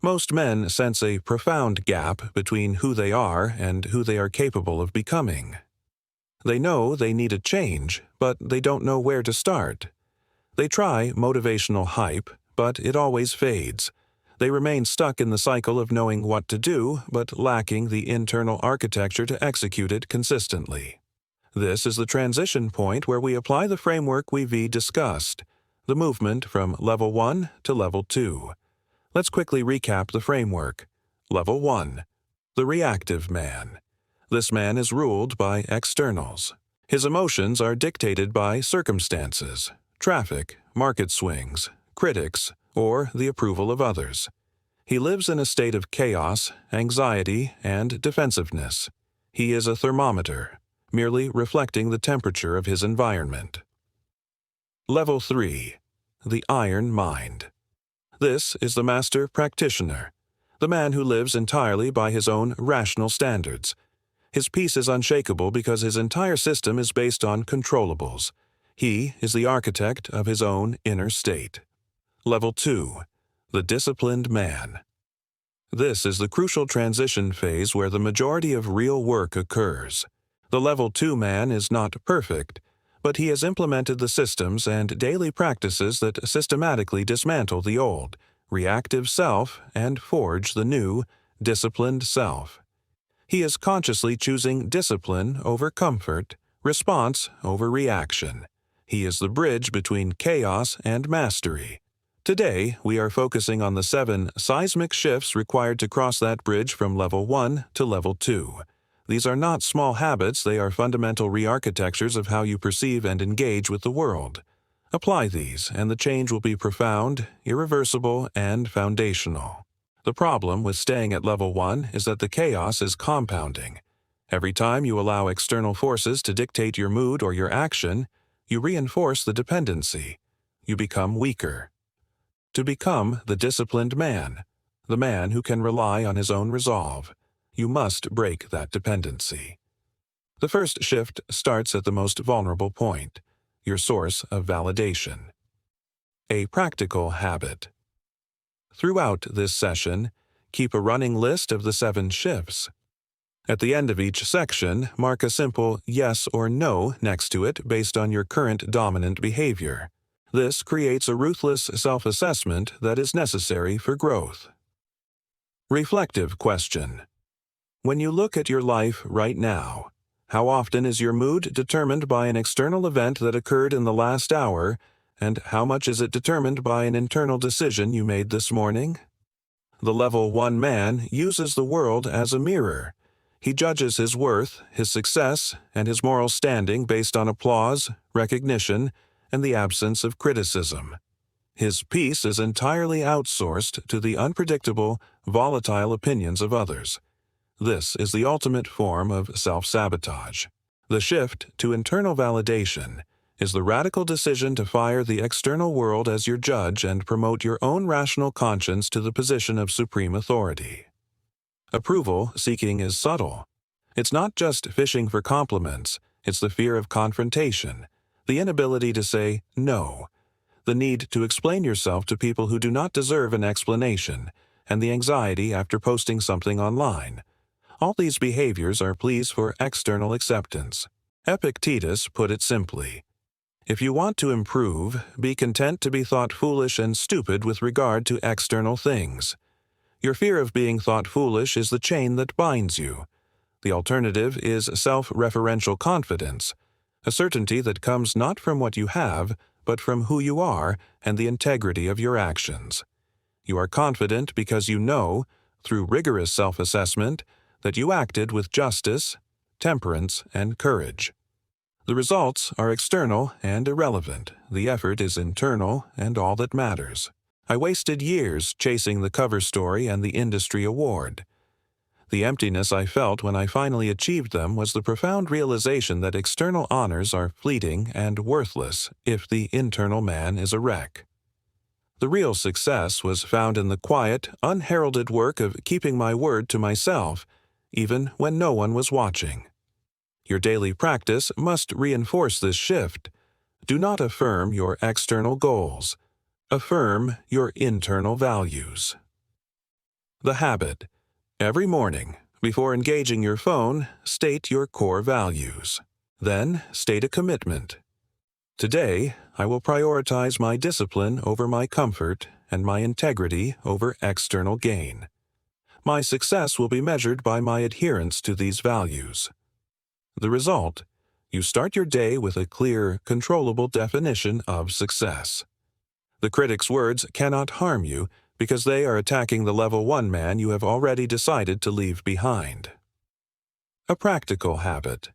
Most men sense a profound gap between who they are and who they are capable of becoming. They know they need a change, but they don't know where to start. They try motivational hype, but it always fades. They remain stuck in the cycle of knowing what to do, but lacking the internal architecture to execute it consistently. This is the transition point where we apply the framework we've discussed, the movement from Level 1 to Level 2. Let's quickly recap the framework. Level 1. The reactive man. This man is ruled by externals. His emotions are dictated by circumstances, traffic, market swings, critics, or the approval of others. He lives in a state of chaos, anxiety, and defensiveness. He is a thermometer, merely reflecting the temperature of his environment. Level 3. The iron mind. This is the master practitioner, the man who lives entirely by his own rational standards. His peace is unshakable because his entire system is based on controllables. He is the architect of his own inner state. Level 2. The disciplined man. This is the crucial transition phase where the majority of real work occurs. The Level 2 man is not perfect, but he has implemented the systems and daily practices that systematically dismantle the old, reactive self and forge the new, disciplined self. He is consciously choosing discipline over comfort, response over reaction. He is the bridge between chaos and mastery. Today, we are focusing on the 7 seismic shifts required to cross that bridge from Level 1 to Level 2. These are not small habits, they are fundamental re-architectures of how you perceive and engage with the world. Apply these, and the change will be profound, irreversible, and foundational. The problem with staying at Level 1 is that the chaos is compounding. Every time you allow external forces to dictate your mood or your action, you reinforce the dependency. You become weaker. To become the disciplined man, the man who can rely on his own resolve, you must break that dependency. The first shift starts at the most vulnerable point, your source of validation. A practical habit. Throughout this session, keep a running list of the 7 shifts. At the end of each section, mark a simple yes or no next to it based on your current dominant behavior. This creates a ruthless self-assessment that is necessary for growth. Reflective question. When you look at your life right now, how often is your mood determined by an external event that occurred in the last hour, and how much is it determined by an internal decision you made this morning? The Level 1 man uses the world as a mirror. He judges his worth, his success, and his moral standing based on applause, recognition, and the absence of criticism. His peace is entirely outsourced to the unpredictable, volatile opinions of others. This is the ultimate form of self-sabotage. The shift to internal validation is the radical decision to fire the external world as your judge and promote your own rational conscience to the position of supreme authority. Approval seeking is subtle. It's not just fishing for compliments, it's the fear of confrontation, the inability to say no, the need to explain yourself to people who do not deserve an explanation, and the anxiety after posting something online. All these behaviors are pleas for external acceptance. Epictetus put it simply, if you want to improve, be content to be thought foolish and stupid with regard to external things. Your fear of being thought foolish is the chain that binds you. The alternative is self-referential confidence, a certainty that comes not from what you have, but from who you are and the integrity of your actions. You are confident because you know, through rigorous self-assessment, that you acted with justice, temperance, and courage. The results are external and irrelevant. The effort is internal and all that matters. I wasted years chasing the cover story and the industry award. The emptiness I felt when I finally achieved them was the profound realization that external honors are fleeting and worthless if the internal man is a wreck. The real success was found in the quiet, unheralded work of keeping my word to myself, even when no one was watching. Your daily practice must reinforce this shift. Do not affirm your external goals. Affirm your internal values. The habit. Every morning, before engaging your phone, state your core values. Then, state a commitment. Today, I will prioritize my discipline over my comfort and my integrity over external gain. My success will be measured by my adherence to these values. The result: you start your day with a clear, controllable definition of success. The critic's words cannot harm you because they are attacking the level 1 man you have already decided to leave behind. A practical habit.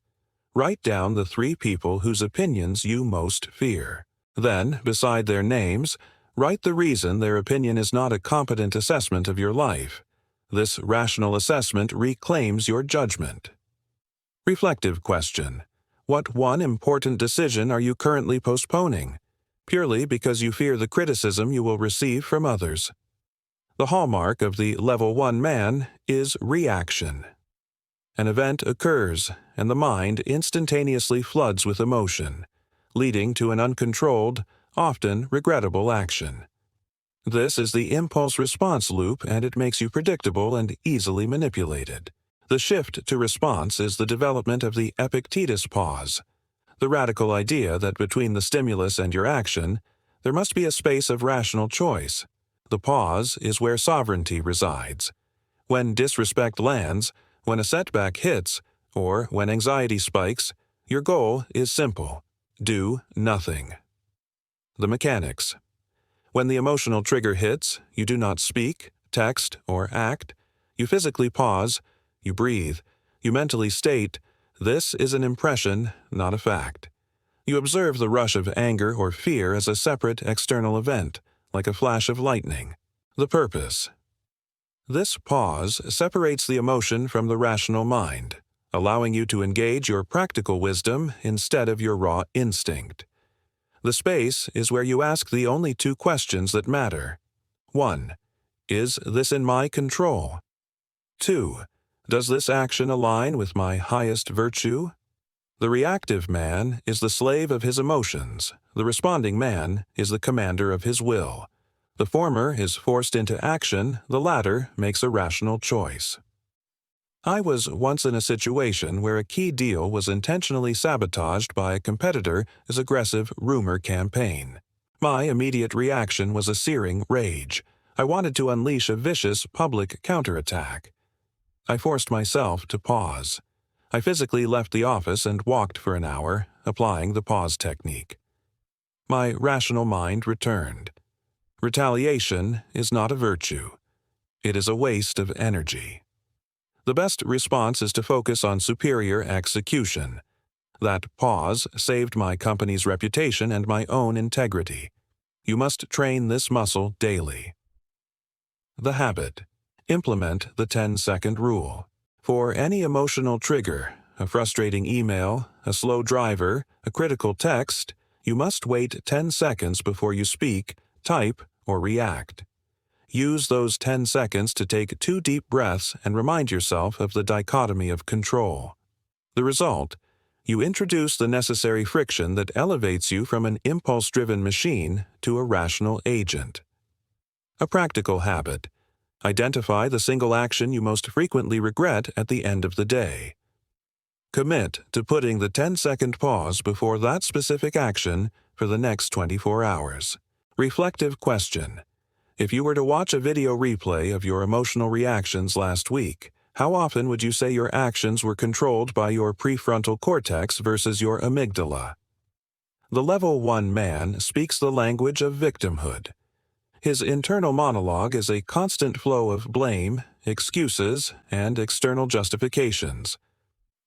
Write down the 3 people whose opinions you most fear. Then, beside their names, write the reason their opinion is not a competent assessment of your life. This rational assessment reclaims your judgment. Reflective question. What one important decision are you currently postponing, purely because you fear the criticism you will receive from others? The hallmark of the level 1 man is reaction. An event occurs, and the mind instantaneously floods with emotion, leading to an uncontrolled, often regrettable action. This is the impulse-response loop, and it makes you predictable and easily manipulated. The shift to response is the development of the Epictetus pause, the radical idea that between the stimulus and your action, there must be a space of rational choice. The pause is where sovereignty resides. When disrespect lands, when a setback hits, or when anxiety spikes, your goal is simple: do nothing. The mechanics. When the emotional trigger hits, you do not speak, text, or act. You physically pause, you breathe, you mentally state, "This is an impression, not a fact." You observe the rush of anger or fear as a separate external event, like a flash of lightning. The purpose. This pause separates the emotion from the rational mind, allowing you to engage your practical wisdom instead of your raw instinct. The space is where you ask the only 2 questions that matter. 1. Is this in my control? 2. Does this action align with my highest virtue? The reactive man is the slave of his emotions. The responding man is the commander of his will. The former is forced into action, the latter makes a rational choice. I was once in a situation where a key deal was intentionally sabotaged by a competitor's aggressive rumor campaign. My immediate reaction was a searing rage. I wanted to unleash a vicious public counterattack. I forced myself to pause. I physically left the office and walked for an hour, applying the pause technique. My rational mind returned. Retaliation is not a virtue. It is a waste of energy. The best response is to focus on superior execution. That pause saved my company's reputation and my own integrity. You must train this muscle daily. The habit. Implement the 10-second rule. For any emotional trigger, a frustrating email, a slow driver, a critical text, you must wait 10 seconds before you speak, type, or react. Use those 10 seconds to take 2 deep breaths and remind yourself of the dichotomy of control. The result: you introduce the necessary friction that elevates you from an impulse-driven machine to a rational agent. A practical habit. Identify the single action you most frequently regret at the end of the day. Commit to putting the 10-second pause before that specific action for the next 24 hours. Reflective question. If you were to watch a video replay of your emotional reactions last week, how often would you say your actions were controlled by your prefrontal cortex versus your amygdala? The level 1 man speaks the language of victimhood. His internal monologue is a constant flow of blame, excuses, and external justifications.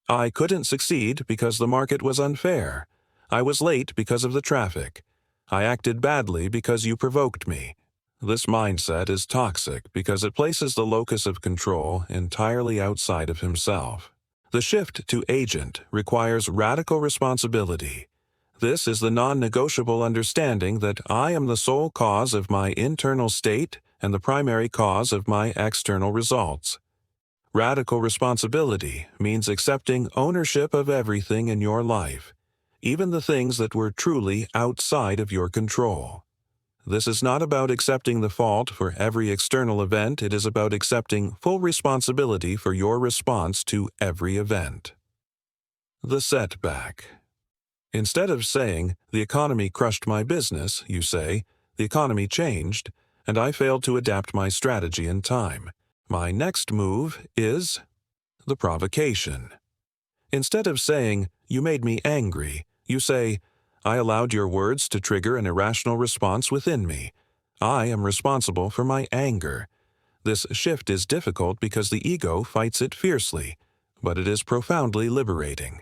I couldn't succeed because the market was unfair. I was late because of the traffic. I acted badly because you provoked me. This mindset is toxic because it places the locus of control entirely outside of himself. The shift to agent requires radical responsibility. This is the non-negotiable understanding that I am the sole cause of my internal state and the primary cause of my external results. Radical responsibility means accepting ownership of everything in your life, even the things that were truly outside of your control. This is not about accepting the fault for every external event, it is about accepting full responsibility for your response to every event. The setback. Instead of saying, "The economy crushed my business," you say, "The economy changed, and I failed to adapt my strategy in time. My next move is..." The provocation. Instead of saying, "You made me angry," you say, "I allowed your words to trigger an irrational response within me. I am responsible for my anger." This shift is difficult because the ego fights it fiercely, but it is profoundly liberating.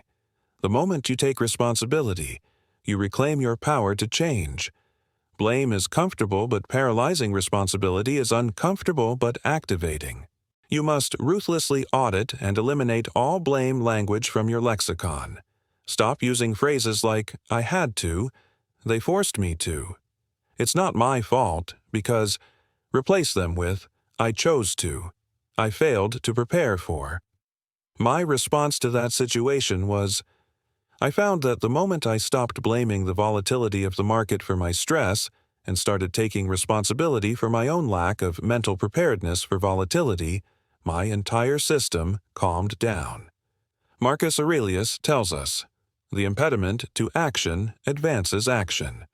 The moment you take responsibility, you reclaim your power to change. Blame is comfortable but paralyzing. Responsibility is uncomfortable but activating. You must ruthlessly audit and eliminate all blame language from your lexicon. Stop using phrases like, "I had to," "They forced me to," "It's not my fault," because replace them with, "I chose to," "I failed to prepare for." My response to that situation was, I found that the moment I stopped blaming the volatility of the market for my stress and started taking responsibility for my own lack of mental preparedness for volatility, my entire system calmed down. Marcus Aurelius tells us, "The impediment to action advances action."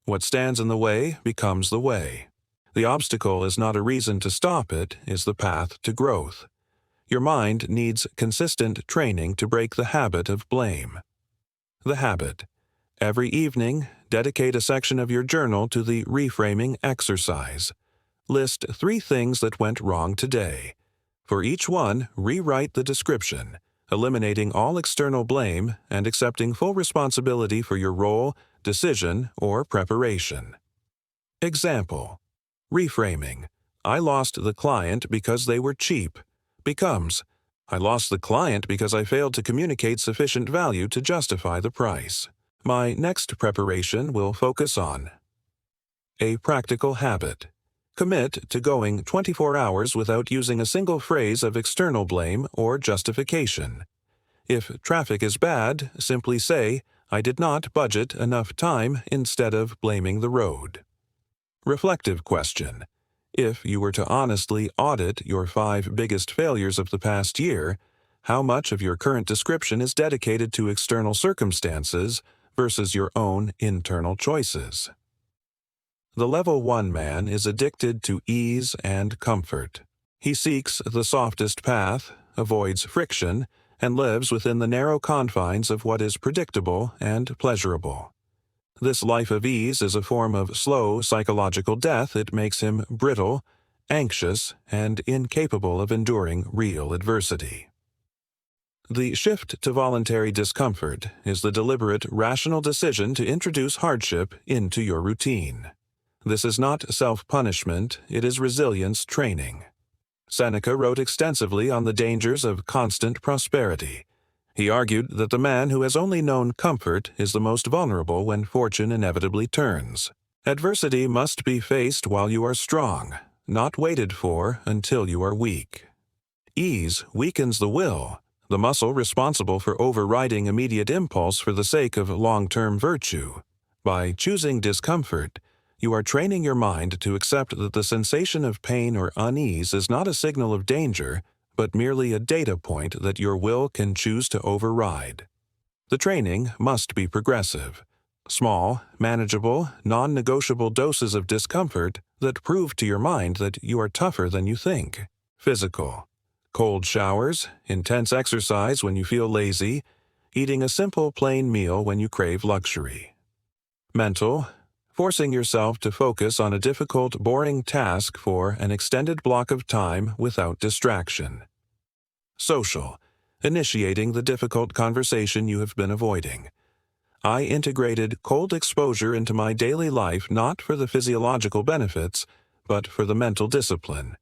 What stands in the way becomes the way. The obstacle is not a reason to stop, it is the path to growth. Your mind needs consistent training to break the habit of blame. The habit. Every evening, dedicate a section of your journal to the reframing exercise. List 3 things that went wrong today. For each one, rewrite the description, eliminating all external blame and accepting full responsibility for your role, decision, or preparation. Example. Reframing. I lost the client because they were cheap. Becomes, I lost the client because I failed to communicate sufficient value to justify the price. My next preparation will focus on a practical habit. Commit to going 24 hours without using a single phrase of external blame or justification. If traffic is bad, simply say, "I did not budget enough time," instead of blaming the road. Reflective question. If you were to honestly audit your 5 biggest failures of the past year, how much of your current description is dedicated to external circumstances versus your own internal choices? The Level 1 man is addicted to ease and comfort. He seeks the softest path, avoids friction, and lives within the narrow confines of what is predictable and pleasurable. This life of ease is a form of slow psychological death. It makes him brittle, anxious, and incapable of enduring real adversity. The shift to voluntary discomfort is the deliberate, rational decision to introduce hardship into your routine. This is not self-punishment, it is resilience training. Seneca wrote extensively on the dangers of constant prosperity. He argued that the man who has only known comfort is the most vulnerable when fortune inevitably turns. Adversity must be faced while you are strong, not waited for until you are weak. Ease weakens the will, the muscle responsible for overriding immediate impulse for the sake of long-term virtue. By choosing discomfort, you are training your mind to accept that the sensation of pain or unease is not a signal of danger, but merely a data point that your will can choose to override. The training must be progressive. Small, manageable, non-negotiable doses of discomfort that prove to your mind that you are tougher than you think. Physical. Cold showers, intense exercise when you feel lazy, eating a simple plain meal when you crave luxury. Mental. Forcing yourself to focus on a difficult, boring task for an extended block of time without distraction. Social. Initiating the difficult conversation you have been avoiding. I integrated cold exposure into my daily life not for the physiological benefits, but for the mental discipline.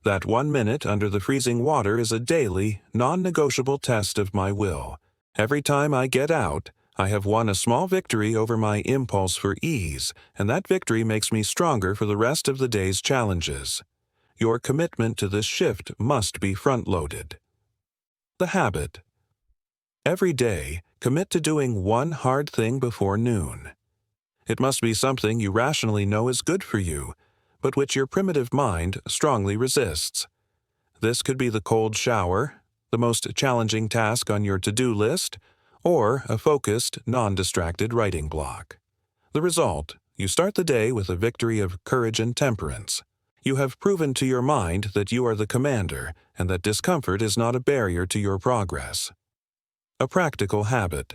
That 1 minute under the freezing water is a daily, non-negotiable test of my will. Every time I get out, I have won a small victory over my impulse for ease, and that victory makes me stronger for the rest of the day's challenges. Your commitment to this shift must be front-loaded. The habit. Every day, commit to doing one hard thing before noon. It must be something you rationally know is good for you, but which your primitive mind strongly resists. This could be the cold shower, the most challenging task on your to-do list, or a focused, non-distracted writing block. The result: you start the day with a victory of courage and temperance. You have proven to your mind that you are the commander and that discomfort is not a barrier to your progress. A practical habit.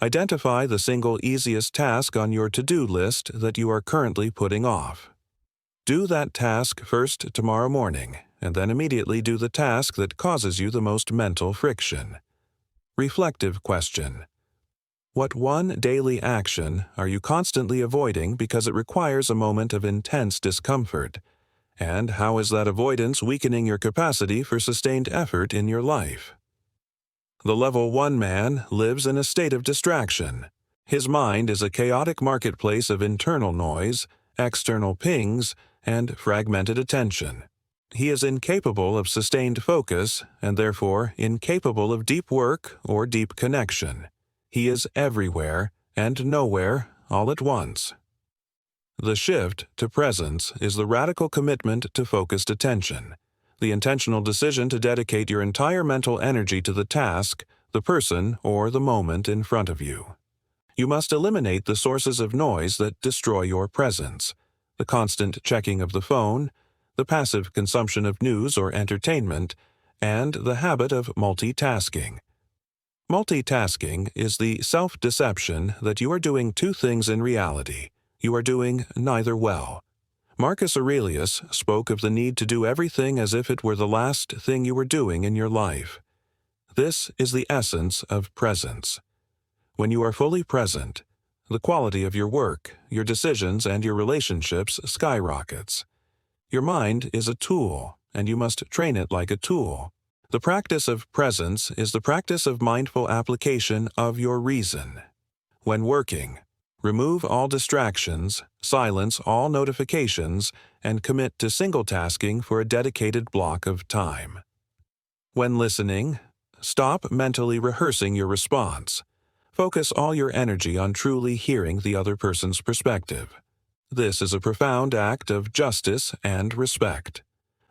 Identify the single easiest task on your to-do list that you are currently putting off. Do that task first tomorrow morning, and then immediately do the task that causes you the most mental friction. Reflective question. What one daily action are you constantly avoiding because it requires a moment of intense discomfort? And how is that avoidance weakening your capacity for sustained effort in your life? The Level 1 man lives in a state of distraction. His mind is a chaotic marketplace of internal noise, external pings, and fragmented attention. He is incapable of sustained focus and therefore incapable of deep work or deep connection. He is everywhere and nowhere all at once. The shift to presence is the radical commitment to focused attention, the intentional decision to dedicate your entire mental energy to the task, the person, or the moment in front of you. You must eliminate the sources of noise that destroy your presence, the constant checking of the phone, the passive consumption of news or entertainment, and the habit of multitasking. Multitasking is the self-deception that you are doing two things in reality. You are doing neither well. Marcus Aurelius spoke of the need to do everything as if it were the last thing you were doing in your life. This is the essence of presence. When you are fully present, the quality of your work, your decisions, and your relationships skyrockets. Your mind is a tool, and you must train it like a tool. The practice of presence is the practice of mindful application of your reason. When working, remove all distractions, silence all notifications, and commit to single tasking for a dedicated block of time. When listening, stop mentally rehearsing your response. Focus all your energy on truly hearing the other person's perspective. This is a profound act of justice and respect.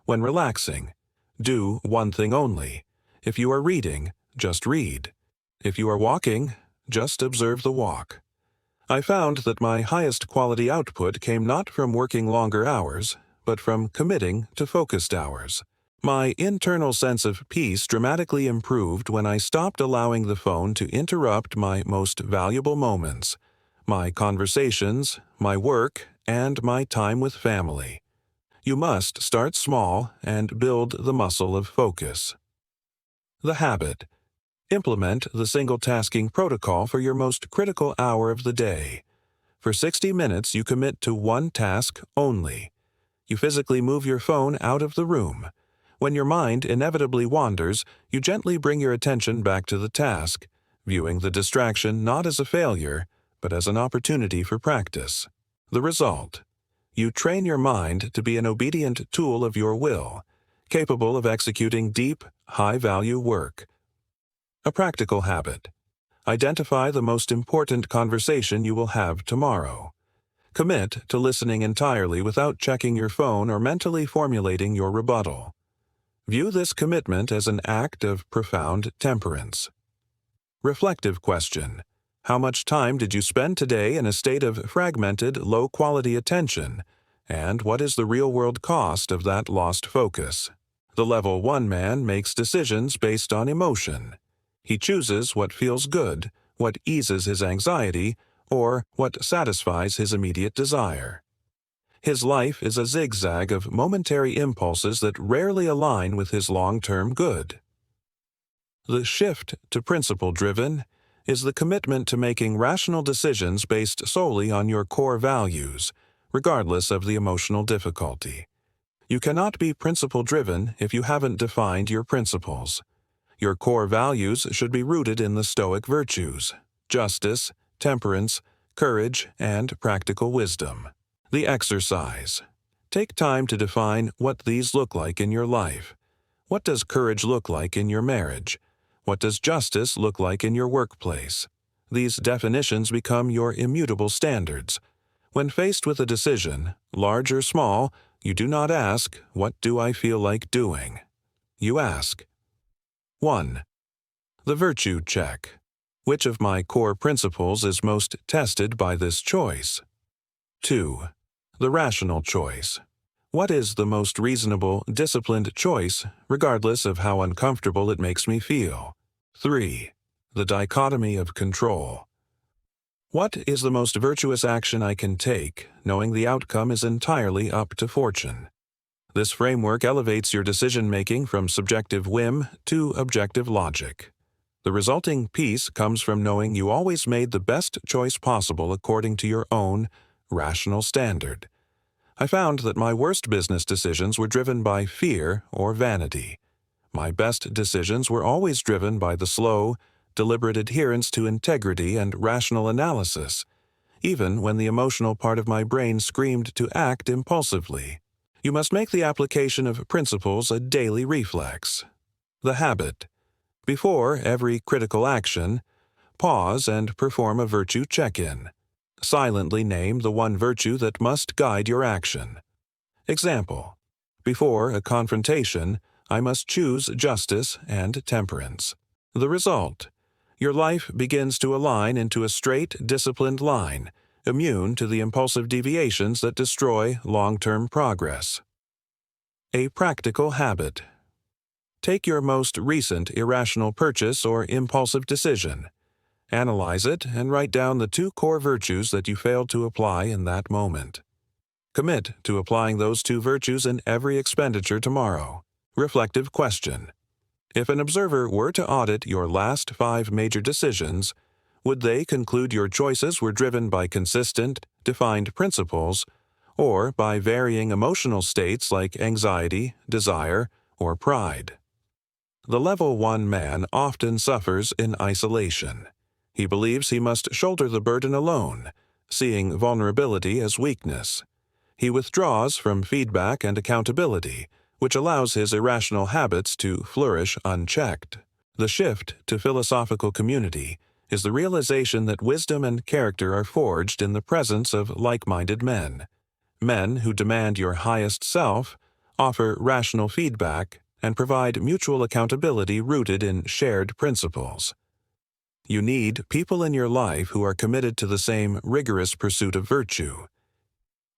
When relaxing, do one thing only. If you are reading, just read. If you are walking, just observe the walk. I found that my highest quality output came not from working longer hours, but from committing to focused hours. My internal sense of peace dramatically improved when I stopped allowing the phone to interrupt my most valuable moments, my conversations, my work, and my time with family. You must start small and build the muscle of focus. The habit. Implement the single-tasking protocol for your most critical hour of the day. For 60 minutes, you commit to one task only. You physically move your phone out of the room. When your mind inevitably wanders, you gently bring your attention back to the task, viewing the distraction not as a failure, but as an opportunity for practice. The result: you train your mind to be an obedient tool of your will, capable of executing deep, high-value work. A practical habit. Identify the most important conversation you will have tomorrow. Commit to listening entirely without checking your phone or mentally formulating your rebuttal. View this commitment as an act of profound temperance. Reflective question. How much time did you spend today in a state of fragmented, low-quality attention? And what is the real-world cost of that lost focus? The Level 1 man makes decisions based on emotion. He chooses what feels good, what eases his anxiety, or what satisfies his immediate desire. His life is a zigzag of momentary impulses that rarely align with his long-term good. The shift to principle-driven is the commitment to making rational decisions based solely on your core values, regardless of the emotional difficulty. You cannot be principle-driven if you haven't defined your principles. Your core values should be rooted in the Stoic virtues: justice, temperance, courage, and practical wisdom. The exercise. Take time to define what these look like in your life. What does courage look like in your marriage? What does justice look like in your workplace? These definitions become your immutable standards. When faced with a decision, large or small, you do not ask, "What do I feel like doing?" You ask, 1. The virtue check. Which of my core principles is most tested by this choice? 2. The rational choice. What is the most reasonable, disciplined choice, regardless of how uncomfortable it makes me feel? 3. The dichotomy of control. What is the most virtuous action I can take, knowing the outcome is entirely up to fortune? This framework elevates your decision-making from subjective whim to objective logic. The resulting peace comes from knowing you always made the best choice possible according to your own rational standard. I found that my worst business decisions were driven by fear or vanity. My best decisions were always driven by the slow, deliberate adherence to integrity and rational analysis, even when the emotional part of my brain screamed to act impulsively. You must make the application of principles a daily reflex. The habit. Before every critical action, pause and perform a virtue check-in. Silently name the one virtue that must guide your action. Example: before a confrontation, I must choose justice and temperance. The result: your life begins to align into a straight, disciplined line, immune to the impulsive deviations that destroy long-term progress. A practical habit. Take your most recent irrational purchase or impulsive decision. Analyze it and write down the 2 core virtues that you failed to apply in that moment. Commit to applying those 2 virtues in every expenditure tomorrow. Reflective question. If an observer were to audit your last 5 major decisions, would they conclude your choices were driven by consistent, defined principles, or by varying emotional states like anxiety, desire, or pride? The level 1 man often suffers in isolation. He believes he must shoulder the burden alone, seeing vulnerability as weakness. He withdraws from feedback and accountability, which allows his irrational habits to flourish unchecked. The shift to philosophical community is the realization that wisdom and character are forged in the presence of like-minded men. Men who demand your highest self, offer rational feedback, and provide mutual accountability rooted in shared principles. You need people in your life who are committed to the same rigorous pursuit of virtue.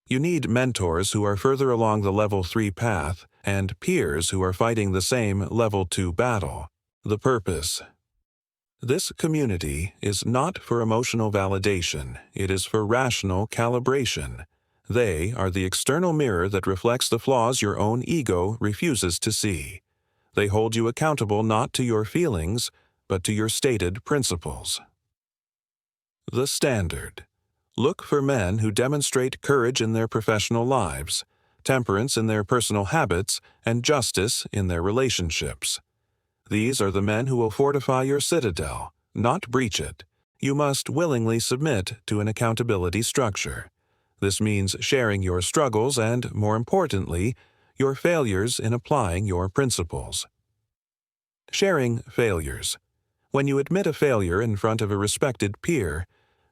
You need mentors who are further along the level 3 path and peers who are fighting the same level 2 battle. The purpose. This community is not for emotional validation, it is for rational calibration. They are the external mirror that reflects the flaws your own ego refuses to see. They hold you accountable not to your feelings, but to your stated principles. The standard. Look for men who demonstrate courage in their professional lives, temperance in their personal habits, and justice in their relationships. These are the men who will fortify your citadel, not breach it. You must willingly submit to an accountability structure. This means sharing your struggles and, more importantly, your failures in applying your principles. Sharing failures. When you admit a failure in front of a respected peer,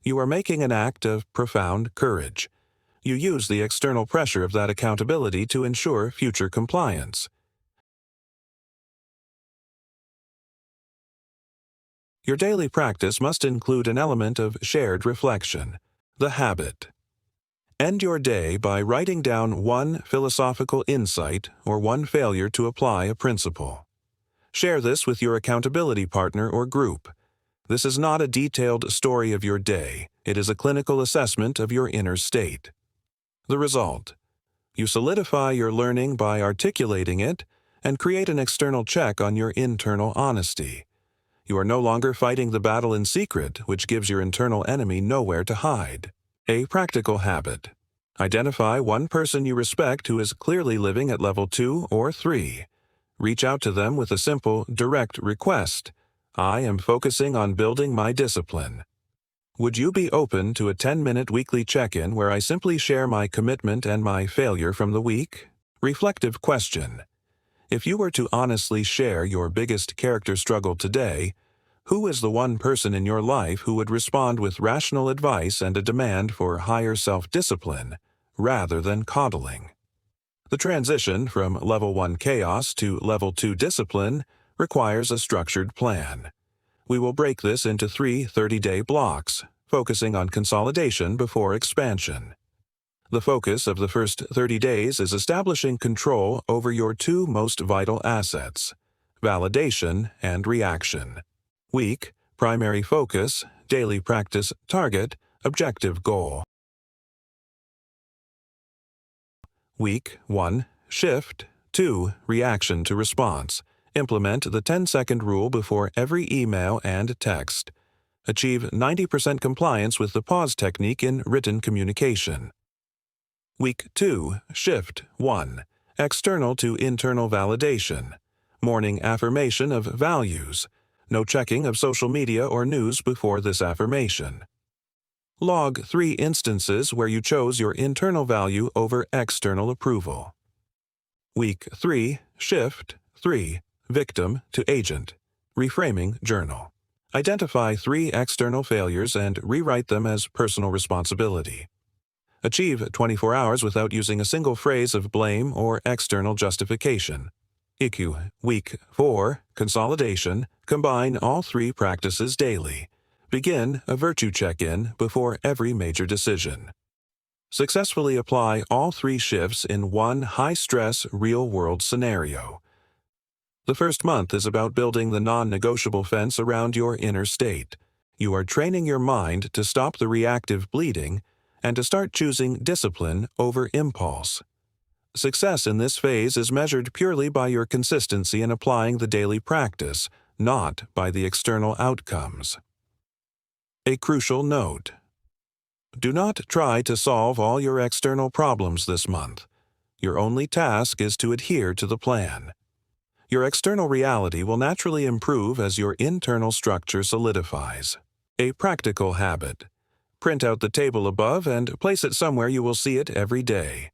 you are making an act of profound courage. You use the external pressure of that accountability to ensure future compliance. Your daily practice must include an element of shared reflection. The habit. End your day by writing down one philosophical insight or one failure to apply a principle. Share this with your accountability partner or group. This is not a detailed story of your day. It is a clinical assessment of your inner state. The result. You solidify your learning by articulating it and create an external check on your internal honesty. You are no longer fighting the battle in secret, which gives your internal enemy nowhere to hide. A practical habit. Identify one person you respect who is clearly living at level 2 or 3. Reach out to them with a simple, direct request. I am focusing on building my discipline. Would you be open to a 10-minute weekly check-in where I simply share my commitment and my failure from the week? Reflective question. If you were to honestly share your biggest character struggle today, Who is the one person in your life who would respond with rational advice and a demand for higher self-discipline, rather than coddling? The transition from Level 1 chaos to Level 2 discipline requires a structured plan. We will break this into 3 30-day blocks, focusing on consolidation before expansion. The focus of the first 30 days is establishing control over your 2 most vital assets, validation and reaction. Week, primary focus, daily practice, target, objective goal. Week 1, shift. 2, reaction to response. Implement the 10-second rule before every email and text. Achieve 90% compliance with the pause technique in written communication. Week 2, shift. 1, external to internal validation. Morning affirmation of values. No checking of social media or news before this affirmation. Log 3 instances where you chose your internal value over external approval. Week 3, shift. 3, victim to agent. Reframing journal. Identify 3 external failures and rewrite them as personal responsibility. Achieve 24 hours without using a single phrase of blame or external justification. IQ. Week 4, consolidation. Combine all 3 practices daily. Begin a virtue check-in before every major decision. Successfully apply all 3 shifts in one high-stress, real-world scenario. The first month is about building the non-negotiable fence around your inner state. You are training your mind to stop the reactive bleeding and to start choosing discipline over impulse. Success in this phase is measured purely by your consistency in applying the daily practice, not by the external outcomes. A crucial note. Do not try to solve all your external problems this month. Your only task is to adhere to the plan. Your external reality will naturally improve as your internal structure solidifies. A practical habit. Print out the table above and place it somewhere you will see it every day.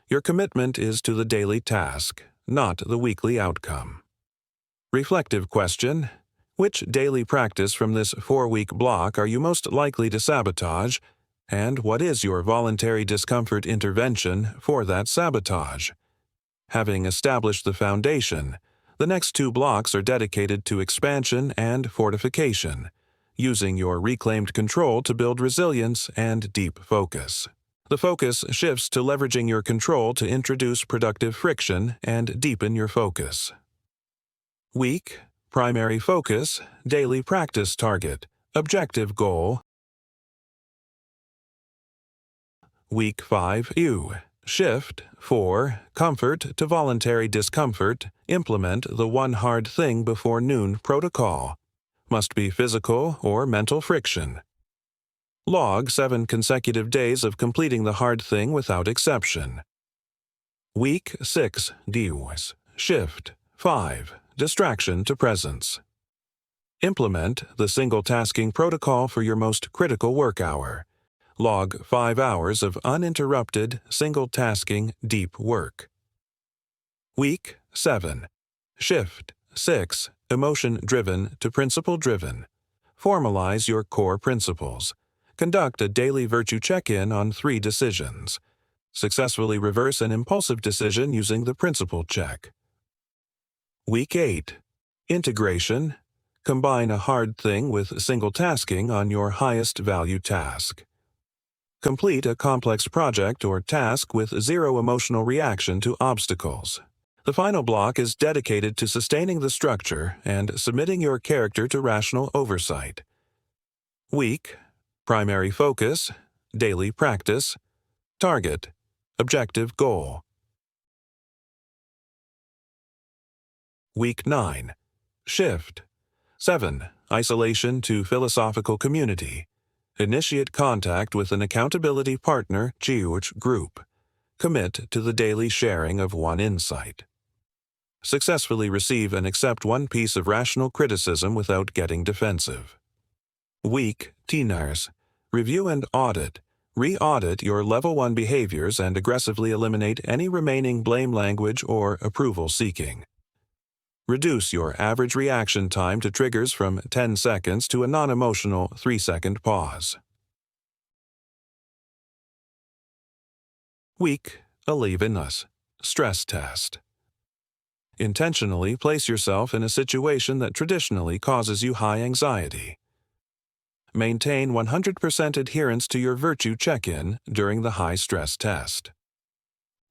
Your commitment is to the daily task, not the weekly outcome. Reflective question. Which daily practice from this 4-week block are you most likely to sabotage, and what is your voluntary discomfort intervention for that sabotage? Having established the foundation, the next 2 blocks are dedicated to expansion and fortification, using your reclaimed control to build resilience and deep focus. The focus shifts to leveraging your control to introduce productive friction and deepen your focus. Week, primary focus, daily practice target, objective goal. Week 5, shift. 4, comfort to voluntary discomfort, implement the 1 hard thing before noon protocol. Must be physical or mental friction. Log 7 consecutive days of completing the hard thing without exception. Week 6, shift. 5, distraction to presence. Implement the single tasking protocol for your most critical work hour. Log 5 hours of uninterrupted, single tasking, deep work. Week 7, shift. 6, emotion-driven to principle-driven. Formalize your core principles. Conduct a daily virtue check-in on 3 decisions. Successfully reverse an impulsive decision using the principle check. Week 8, integration. Combine a hard thing with single tasking on your highest value task. Complete a complex project or task with 0 emotional reaction to obstacles. The final block is dedicated to sustaining the structure and submitting your character to rational oversight. Week, primary focus, daily practice, target, objective goal. Week 9, shift. 7, isolation to philosophical community. Initiate contact with an accountability partner group. Commit to the daily sharing of 1 insight. Successfully receive and accept 1 piece of rational criticism without getting defensive. Week 10, review and audit. Re-audit your Level 1 behaviors and aggressively eliminate any remaining blame language or approval seeking. Reduce your average reaction time to triggers from 10 seconds to a non-emotional 3-second pause. Week 11. Stress test. Intentionally place yourself in a situation that traditionally causes you high anxiety. Maintain 100% adherence to your virtue check-in during the high-stress test.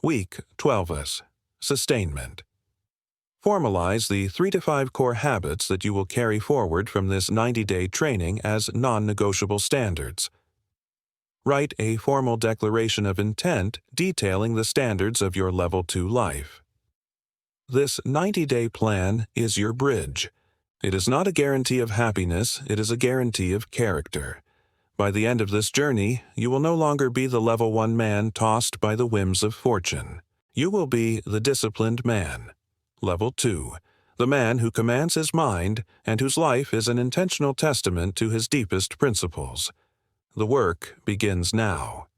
Week 12. Sustainment. Formalize the 3 to 5 core habits that you will carry forward from this 90-day training as non-negotiable standards. Write a formal declaration of intent detailing the standards of your Level 2 life. This 90-day plan is your bridge. It is not a guarantee of happiness, it is a guarantee of character. By the end of this journey, you will no longer be the Level 1 man tossed by the whims of fortune. You will be the disciplined man. Level 2, the man who commands his mind and whose life is an intentional testament to his deepest principles. The work begins now.